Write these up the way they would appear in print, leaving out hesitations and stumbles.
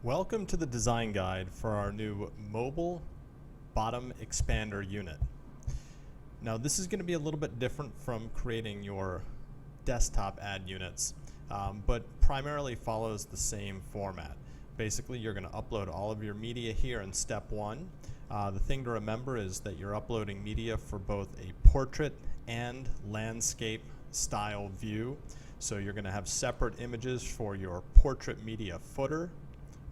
Welcome to the design guide for our new mobile bottom expander unit. Now this is going to be a little bit different from creating your desktop ad units, but primarily follows the same format. Basically you're going to upload all of your media here in step one. The thing to remember is that you're uploading media for both a portrait and landscape style view. So you're going to have separate images for your portrait media footer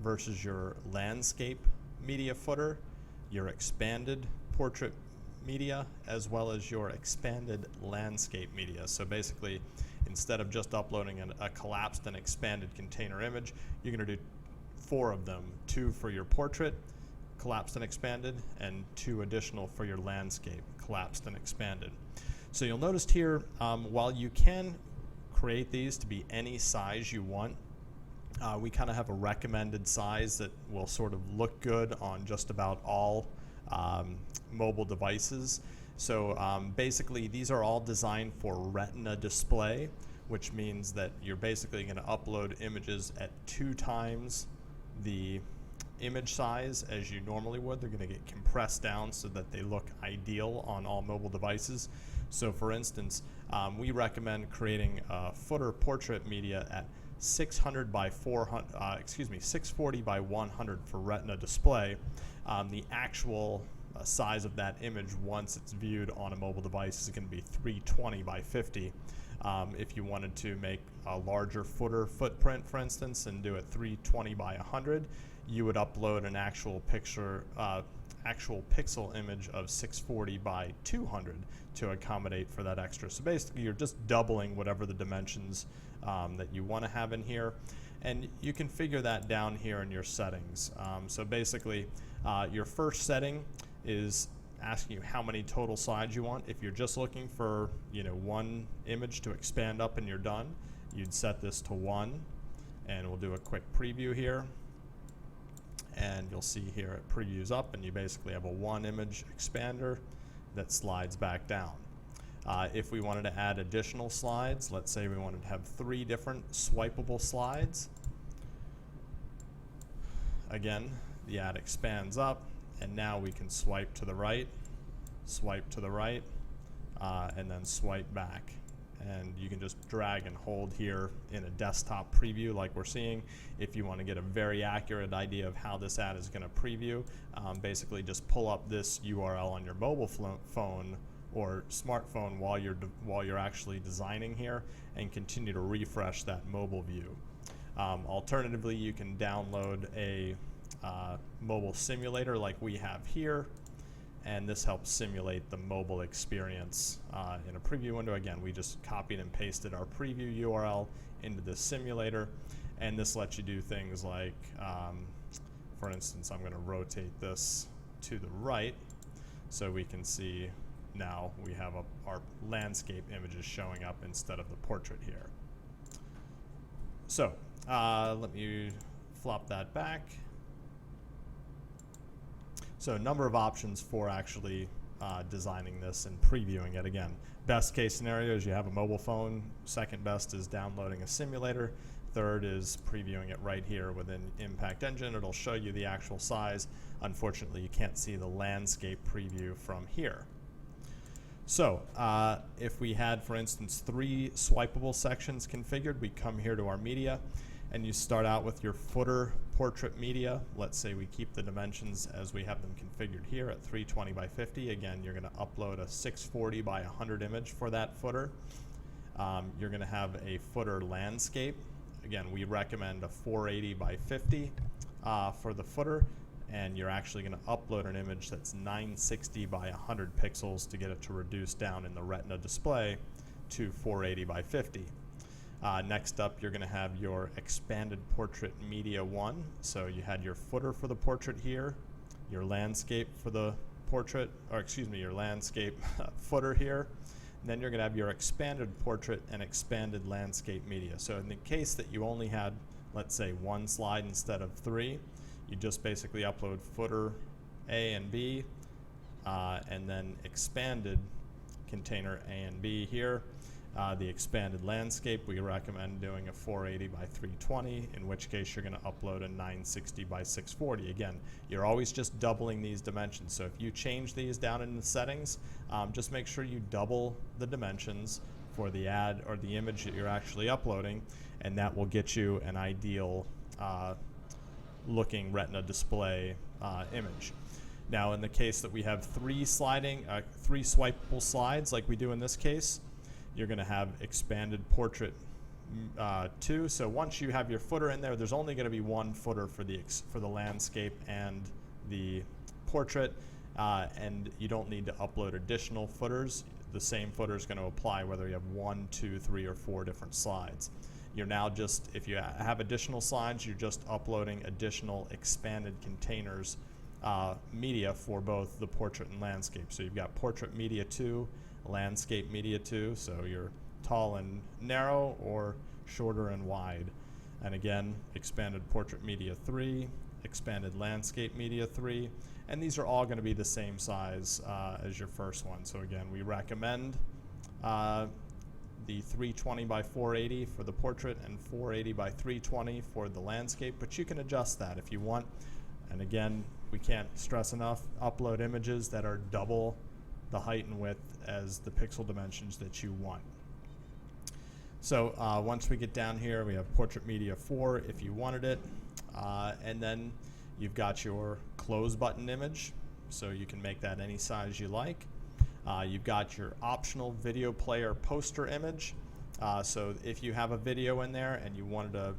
versus your landscape media footer, your expanded portrait media, as well as your expanded landscape media. So basically, instead of just uploading a collapsed and expanded container image, you're going to do 4 of them, 2 for your portrait, collapsed and expanded, and 2 additional for your landscape, collapsed and expanded. So you'll notice here, while you can create these to be any size you want, we kind of have a recommended size that will sort of look good on just about all mobile devices. So basically these are all designed for Retina display, which means that you're basically going to upload images at 2 times the image size as you normally would. They're going to get compressed down so that they look ideal on all mobile devices. So for instance, we recommend creating a footer portrait media at 600 by 400, 640 by 100 for Retina display. The actual size of that image once it's viewed on a mobile device is going to be 320 by 50. If you wanted to make a larger footer footprint, for instance, and do it 320 by 100, you would upload an actual picture, actual pixel image of 640 by 200 to accommodate for that extra. So basically you're just doubling whatever the dimensions that you want to have in here, and you can figure that down here in your settings. So basically your first setting is asking you how many total slides you want. If you're just looking for, one image to expand up and you're done, you'd set this to 1, and we'll do a quick preview here. And you'll see here it previews up, and you basically have a 1 image expander that slides back down. If we wanted to add additional slides, let's say we wanted to have 3 different swipeable slides. Again, the ad expands up, and now we can swipe to the right, and then swipe back. And you can just drag and hold here in a desktop preview like we're seeing. If you want to get a very accurate idea of how this ad is going to preview, basically just pull up this URL on your mobile phone or smartphone while you're actually designing here, and continue to refresh that mobile view. Alternatively, you can download a mobile simulator like we have here, and this helps simulate the mobile experience in a preview window. Again, we just copied and pasted our preview URL into this simulator, and this lets you do things like, for instance, I'm going to rotate this to the right so we can see now we have our landscape images showing up instead of the portrait here. So let me flop that back. So a number of options for actually designing this and previewing it. Again, best case scenario is you have a mobile phone. Second best is downloading a simulator. Third is previewing it right here within Impact Engine. It'll show you the actual size. Unfortunately, you can't see the landscape preview from here. So if we had, for instance, 3 swipeable sections configured, we come here to our media, and you start out with your footer portrait media. Let's say we keep the dimensions as we have them configured here at 320 by 50. Again, you're going to upload a 640 by 100 image for that footer. You're going to have a footer landscape. Again, we recommend a 480 by 50 for the footer, and you're actually going to upload an image that's 960 by 100 pixels to get it to reduce down in the Retina display to 480 by 50. Next up, you're going to have your expanded portrait media 1. So you had your footer for the portrait here, your landscape for the portrait, or excuse me, your landscape footer here. And then you're going to have your expanded portrait and expanded landscape media. So in the case that you only had, let's say, 1 slide instead of 3, you just basically upload footer A and B, and then expanded container A and B here. The expanded landscape, we recommend doing a 480 by 320, in which case you're going to upload a 960 by 640. Again, you're always just doubling these dimensions. So if you change these down in the settings, just make sure you double the dimensions for the ad or the image that you're actually uploading, and that will get you an ideal looking Retina display image. Now, in the case that we have three swipeable slides like we do in this case, you're going to have expanded portrait 2. So once you have your footer in there, there's only going to be one footer for the landscape and the portrait, and you don't need to upload additional footers. The same footer is going to apply whether you have 1, 2, 3, or 4 different slides. You're now just, if you have additional slides, you're just uploading additional expanded containers media for both the portrait and landscape. So you've got portrait media 2, landscape media 2, so you're tall and narrow or shorter and wide. And again, expanded portrait media 3, expanded landscape media 3, and these are all going to be the same size as your first one. So again, we recommend the 320 by 480 for the portrait and 480 by 320 for the landscape, but you can adjust that if you want. And again, we can't stress enough, upload images that are double the height and width as the pixel dimensions that you want. So once we get down here, we have portrait media 4 if you wanted it, and then you've got your close button image, so you can make that any size you like. You've got your optional video player poster image, so if you have a video in there and you wanted to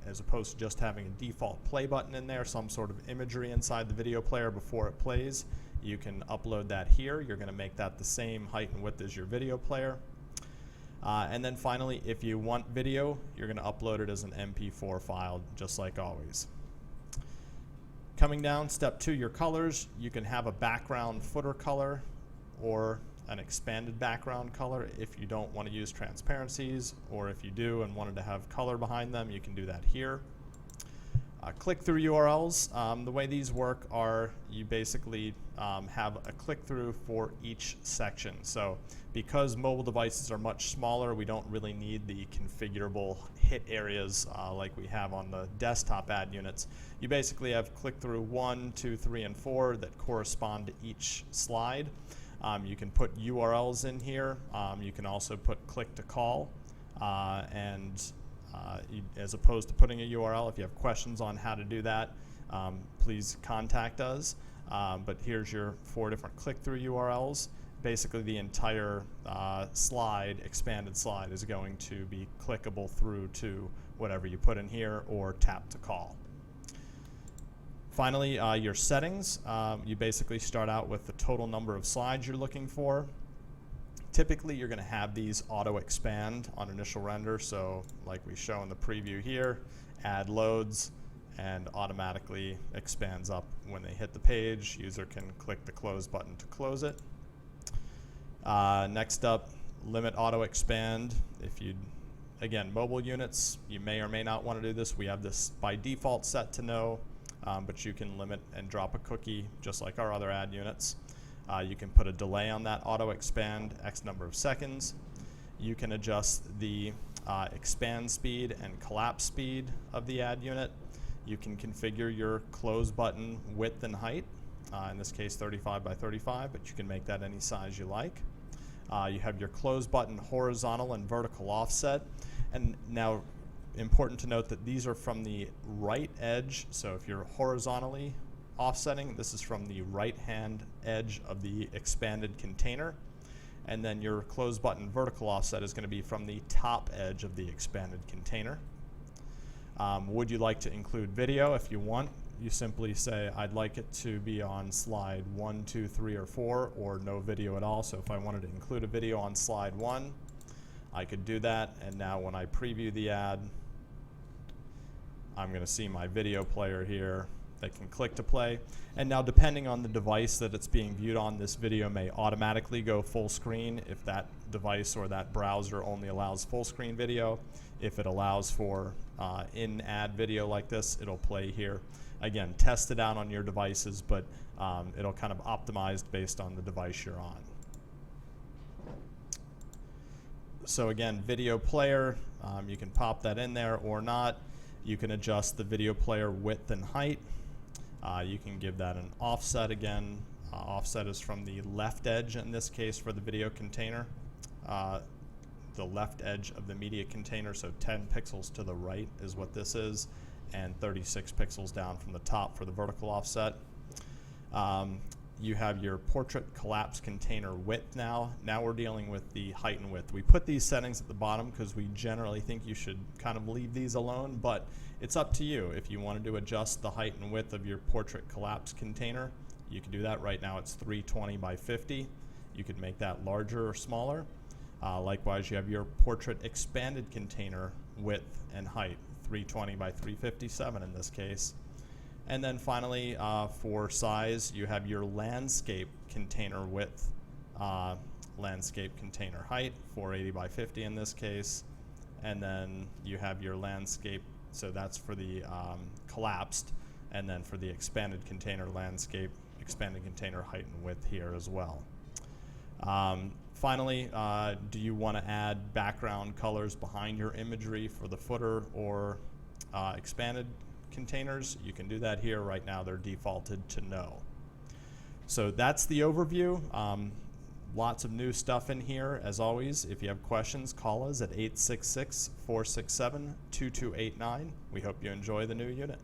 as opposed to just having a default play button in there, some sort of imagery inside the video player before it plays, you can upload that here. You're going to make that the same height and width as your video player. And then finally, if you want video, you're going to upload it as an MP4 file, just like always. Coming down, step 2, your colors. You can have a background footer color or an expanded background color if you don't want to use transparencies, or if you do and wanted to have color behind them, you can do that here. Click-through URLs, the way these work are you basically have a click-through for each section. So because mobile devices are much smaller, we don't really need the configurable hit areas like we have on the desktop ad units. You basically have click-through 1, 2, 3, and 4 that correspond to each slide. You can put URLs in here. You can also put click to call, as opposed to putting a URL. If you have questions on how to do that, please contact us. But here's your 4 different click-through URLs. Basically, the entire expanded slide, is going to be clickable through to whatever you put in here or tap to call. Finally, your settings. You basically start out with the total number of slides you're looking for. Typically, you're going to have these auto-expand on initial render, so like we show in the preview here, ad loads and automatically expands up when they hit the page. User can click the close button to close it. Next up, limit auto-expand. Again, mobile units, you may or may not want to do this. We have this by default set to no. But you can limit and drop a cookie just like our other ad units. You can put a delay on that auto expand X number of seconds. You can adjust the expand speed and collapse speed of the ad unit. You can configure your close button width and height, in this case 35 by 35, but you can make that any size you like. You have your close button horizontal and vertical offset, and now important to note that these are from the right edge. So if you're horizontally offsetting, this is from the right hand edge of the expanded container, and then your close button vertical offset is going to be from the top edge of the expanded container. Would you like to include video? If you want, you simply say I'd like it to be on slide 1, 2, 3, or 4, or no video at all. So if I wanted to include a video on slide 1, I could do that, and now when I preview the ad, I'm going to see my video player here that can click to play. And now, depending on the device that it's being viewed on, this video may automatically go full screen if that device or that browser only allows full screen video. If it allows for in-ad video like this, it'll play here. Again, test it out on your devices, but it'll kind of optimized based on the device you're on. So again, video player, you can pop that in there or not. You can adjust the video player width and height. You can give that an offset again. Offset is from the left edge in this case for the video container. The left edge of the media container, so 10 pixels to the right is what this is, and 36 pixels down from the top for the vertical offset. You have your portrait collapse container width now. Now we're dealing with the height and width. We put these settings at the bottom because we generally think you should kind of leave these alone, but it's up to you. If you wanted to adjust the height and width of your portrait collapse container, you can do that. Right now it's 320 by 50. You could make that larger or smaller. Likewise, you have your portrait expanded container width and height, 320 by 357 in this case. And then finally, for size, you have your landscape container width, landscape container height, 480 by 50 in this case. And then you have your landscape, so that's for the collapsed, and then for the expanded container landscape, expanded container height and width here as well. Finally, do you want to add background colors behind your imagery for the footer or expanded containers? You can do that here. Right now they're defaulted to no. So that's the overview. Lots of new stuff in here. As always, if you have questions, call us at 866-467-2289. We hope you enjoy the new unit.